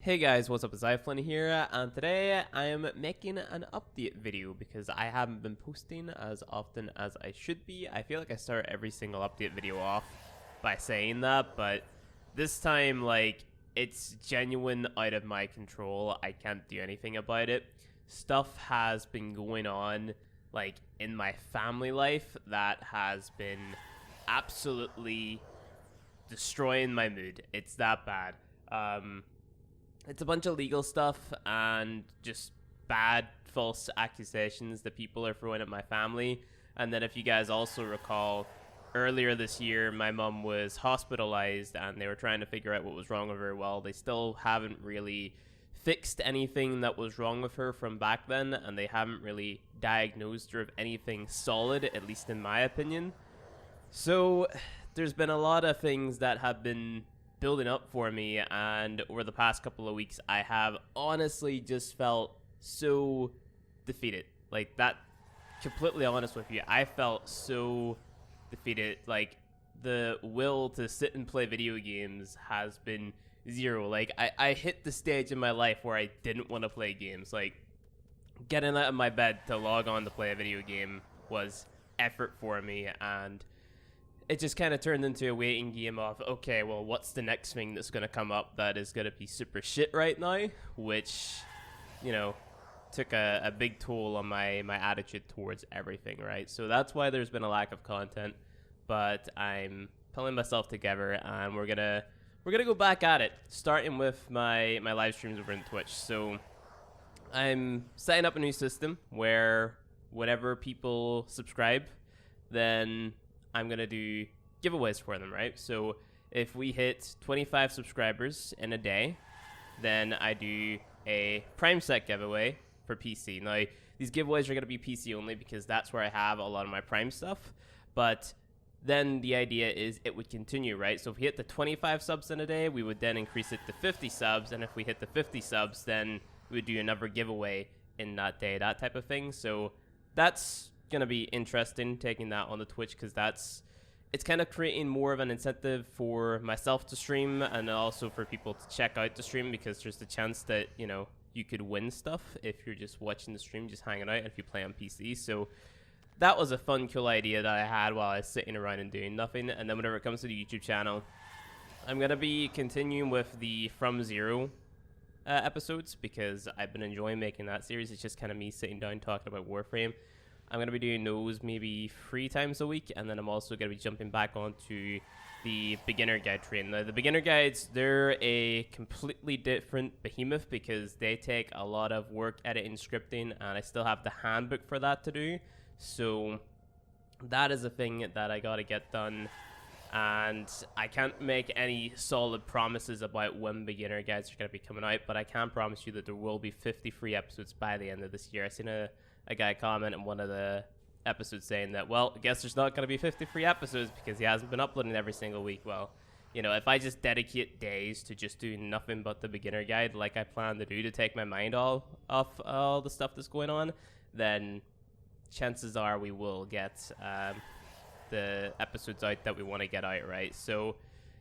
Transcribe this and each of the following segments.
Hey guys, what's up? It's iFlynn here, and today I am making an update video because I haven't been posting as often as I should be. I feel like I start every single update video off by saying that, but this time, it's genuine out of my control. I can't do anything about it. Stuff has been going on, in my family life that has been absolutely destroying my mood. It's that bad. It's a bunch of legal stuff and just bad false accusations that people are throwing at my family. And then if you guys also recall, earlier this year, my mom was hospitalized and they were trying to figure out what was wrong with her. Well, they still haven't really fixed anything that was wrong with her from back then, and they haven't really diagnosed her of anything solid, at least in my opinion. So there's been a lot of things that have been building up for me, and over the past couple of weeks I have honestly just felt so defeated. Completely honest with you, I felt so defeated. The will to sit and play video games has been zero. I hit the stage in my life where I didn't want to play games. Getting out of my bed to log on to play a video game was effort for me, and it just kind of turned into a waiting game of, okay, well, what's the next thing that's going to come up that is going to be super shit right now, which, took a big toll on my attitude towards everything, right? So that's why there's been a lack of content, but I'm pulling myself together, and we're gonna go back at it, starting with my live streams over on Twitch. So I'm setting up a new system where whenever people subscribe, then I'm going to do giveaways for them, right? So if we hit 25 subscribers in a day, then I do a Prime Set giveaway for PC. Now, these giveaways are going to be PC only because that's where I have a lot of my Prime stuff. But then the idea is it would continue, right? So if we hit the 25 subs in a day, we would then increase it to 50 subs. And if we hit the 50 subs, then we would do another giveaway in that day, that type of thing. So that's going to be interesting, taking that on the Twitch, because it's kind of creating more of an incentive for myself to stream and also for people to check out the stream, because there's the chance that you could win stuff if you're just watching the stream, just hanging out, and if you play on PC. So that was a fun, cool idea that I had while I was sitting around and doing nothing. And then whenever it comes to the YouTube channel, I'm going to be continuing with the From Zero episodes, because I've been enjoying making that series. It's just kind of me sitting down talking about Warframe. I'm going to be doing those maybe 3 times a week, and then I'm also going to be jumping back onto the beginner guide train. Now, the beginner guides, they're a completely different behemoth because they take a lot of work editing, scripting, and I still have the handbook for that to do. So that is a thing that I got to get done, and I can't make any solid promises about when beginner guides are going to be coming out, but I can promise you that there will be 53 episodes by the end of this year. I seen a guy comment in one of the episodes saying that, well, I guess there's not going to be 53 episodes because he hasn't been uploading every single week. Well, if I just dedicate days to just doing nothing but the beginner guide like I plan to do, to take my mind off all the stuff that's going on, then chances are we will get the episodes out that we want to get out, right? So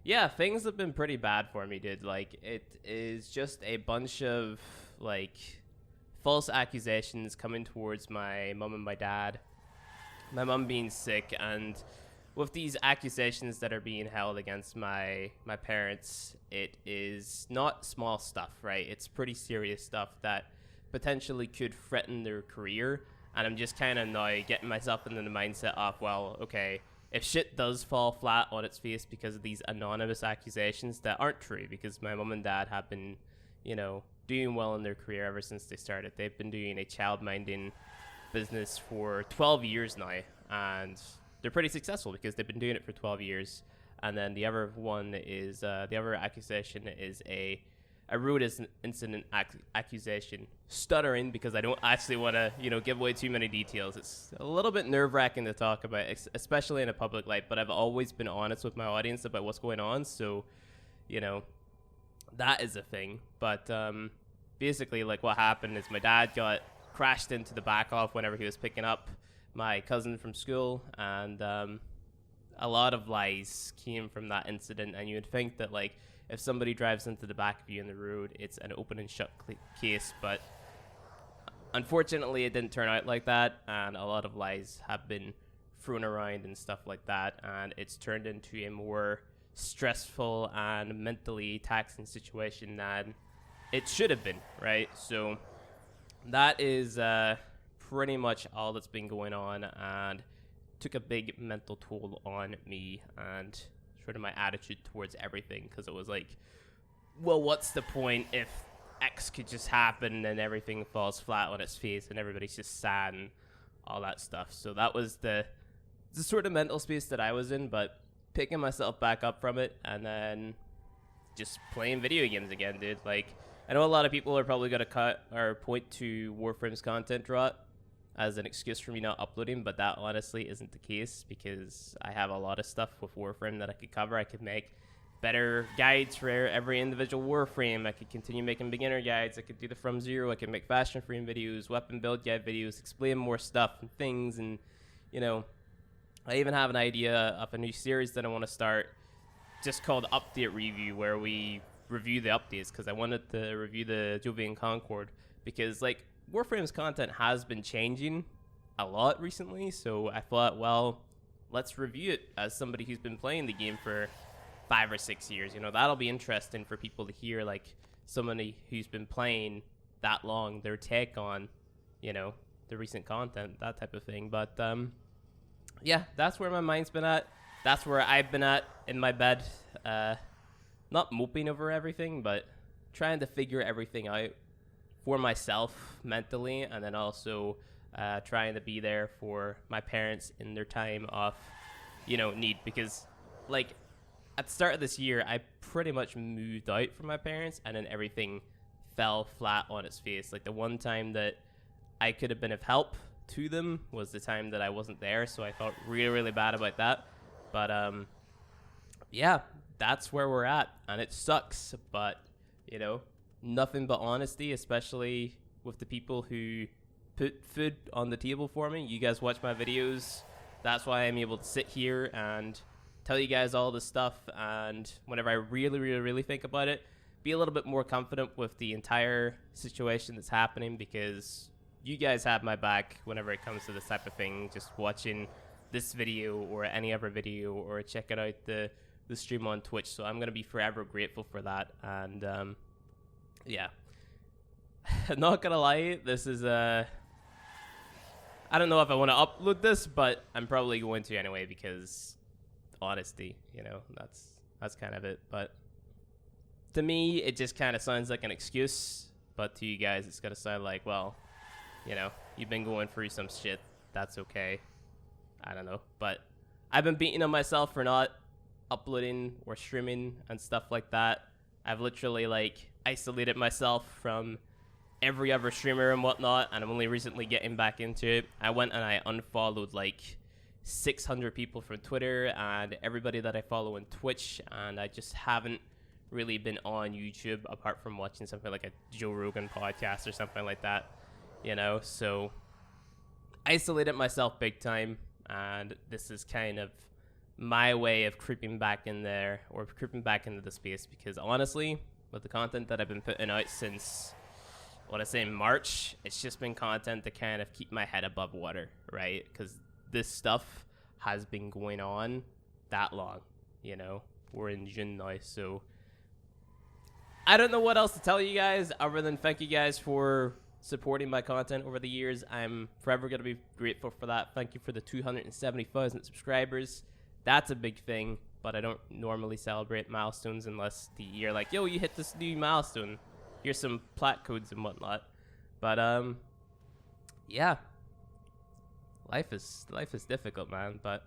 yeah, things have been pretty bad for me, dude. It is just a bunch of false accusations coming towards my mom and my dad. My mom being sick, and with these accusations that are being held against my parents, it is not small stuff, right? It's pretty serious stuff that potentially could threaten their career. And I'm just kind of now getting myself into the mindset of, well, okay, if shit does fall flat on its face because of these anonymous accusations that aren't true, because my mom and dad have been, doing well in their career ever since they started. They've been doing a child minding business for 12 years now, and they're pretty successful because they've been doing it for 12 years. And then the other one is the other accusation is a rude incident accusation. Stuttering because I don't actually want to give away too many details. It's a little bit nerve-wracking to talk about, especially in a public light, but I've always been honest with my audience about what's going on, so that is a thing. But basically, what happened is my dad got crashed into the back of whenever he was picking up my cousin from school, and a lot of lies came from that incident. And you would think that if somebody drives into the back of you in the road, it's an open and shut case. But unfortunately, it didn't turn out like that, and a lot of lies have been thrown around and stuff like that, and it's turned into a more stressful and mentally taxing situation than it should have been, right? So that is pretty much all that's been going on, and took a big mental toll on me and sort of my attitude towards everything, because it was like, well, what's the point if X could just happen and everything falls flat on its face and everybody's just sad and all that stuff. So that was the sort of mental space that I was in, but picking myself back up from it and then just playing video games again, dude. Like, I know a lot of people are probably going to cut or point to Warframe's content drop as an excuse for me not uploading, but that honestly isn't the case, because I have a lot of stuff with Warframe that I could cover. I could make better guides for every individual Warframe. I could continue making beginner guides. I could do the From Zero. I could make fashion frame videos, weapon build guide videos, explain more stuff and things. And, you know, I even have an idea of a new series that I want to start, just called Update Review, where we review the updates, because I wanted to review the Jovian Concord, because, like, Warframe's content has been changing a lot recently. So I thought, well, let's review it as somebody who's been playing the game for 5 or 6 years. You know, that'll be interesting for people to hear, like, somebody who's been playing that long, their take on, you know, the recent content, that type of thing. But yeah, that's where my mind's been at. That's where I've been at in my bed, not moping over everything, but trying to figure everything out for myself mentally, and then also trying to be there for my parents in their time of, you know, need. Because, like, at the start of this year, I pretty much moved out from my parents, and then everything fell flat on its face. Like, the one time that I could have been of help to them was the time that I wasn't there, so I felt really, really bad about that. But yeah, that's where we're at, and it sucks, but, you know, nothing but honesty, especially with the people who put food on the table for me. You guys watch my videos. That's why I'm able to sit here and tell you guys all this stuff, and whenever I really, really, really think about it, be a little bit more confident with the entire situation that's happening, because you guys have my back whenever it comes to this type of thing, just watching this video or any other video or checking out the stream on Twitch. So I'm going to be forever grateful for that. And yeah, not going to lie, this is I don't know if I want to upload this, but I'm probably going to anyway, because honesty, you know, that's kind of it. But to me, it just kind of sounds like an excuse, but to you guys, it's going to sound like, well, you know, you've been going through some shit. That's okay. I don't know. But I've been beating on myself for not uploading or streaming and stuff like that. I've literally, like, isolated myself from every other streamer and whatnot, and I'm only recently getting back into it. I went and I unfollowed, like, 600 people from Twitter and everybody that I follow on Twitch, and I just haven't really been on YouTube apart from watching something like a Joe Rogan podcast or something like that. You know, so isolated myself big time, and this is kind of my way of creeping back in there, or creeping back into the space, because honestly, with the content that I've been putting out since, what I say, March, it's just been content to kind of keep my head above water, right? Because this stuff has been going on that long, you know, we're in June now, so I don't know what else to tell you guys other than thank you guys for supporting my content over the years. I'm forever going to be grateful for that. Thank you for the 270,000 subscribers. That's a big thing, but I don't normally celebrate milestones unless you're like, yo, you hit this new milestone. Here's some plat codes and whatnot. But yeah, life is difficult, man. But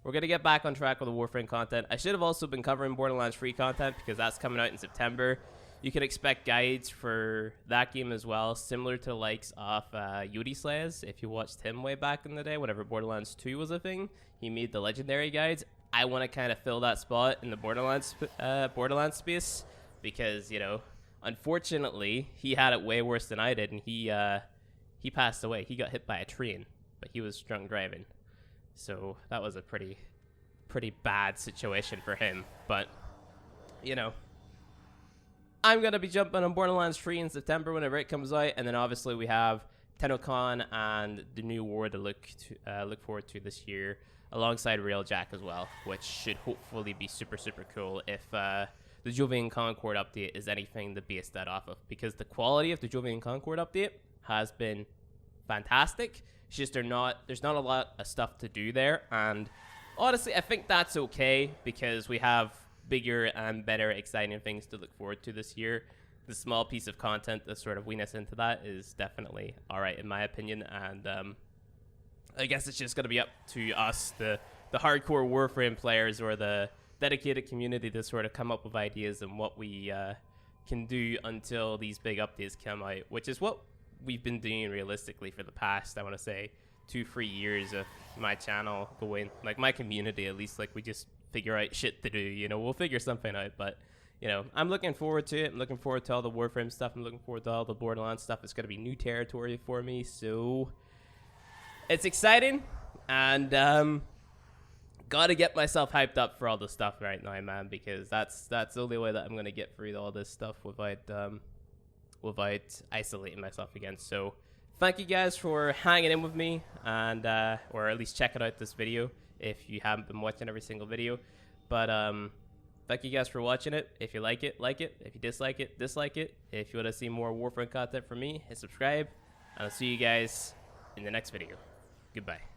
we're going to get back on track with the Warframe content. I should have also been covering Borderlands 3 content, because that's coming out in September. You can expect guides for that game as well, similar to the likes of Yuri Slayers. If you watched him way back in the day, whenever Borderlands 2 was a thing, he made the legendary guides. I want to kind of fill that spot in the Borderlands space, because, you know, unfortunately, he had it way worse than I did, and he passed away. He got hit by a train, but he was drunk driving. So that was a pretty bad situation for him. But, you know, I'm going to be jumping on Borderlands 3 in September whenever it comes out. And then obviously we have TennoCon and the new war to look forward to this year, alongside Railjack as well, which should hopefully be super, super cool if the Jovian Concord update is anything to base that off of. Because the quality of the Jovian Concord update has been fantastic. It's just there's not a lot of stuff to do there. And honestly, I think that's okay because we have bigger and better exciting things to look forward to this year. The small piece of content that sort of wean us into that is definitely all right in my opinion, and I guess it's just going to be up to us, the hardcore Warframe players or the dedicated community, to sort of come up with ideas and what we can do until these big updates come out, which is what we've been doing realistically for the past, I want to say, 2-3 years of my channel going, like my community at least. Like we just figure out shit to do, you know, we'll figure something out. But you know, I'm looking forward to it. I'm looking forward to all the Warframe stuff. I'm looking forward to all the Borderlands stuff. It's going to be new territory for me, so it's exciting. And gotta get myself hyped up for all this stuff right now, man, because that's the only way that I'm going to get through all this stuff without isolating myself again. So thank you guys for hanging in with me, and or at least checking out this video if you haven't been watching every single video. But thank you guys for watching it. If you like it, like it. If you dislike it, dislike it. If you want to see more Warframe content from me, hit subscribe. And I'll see you guys in the next video. Goodbye.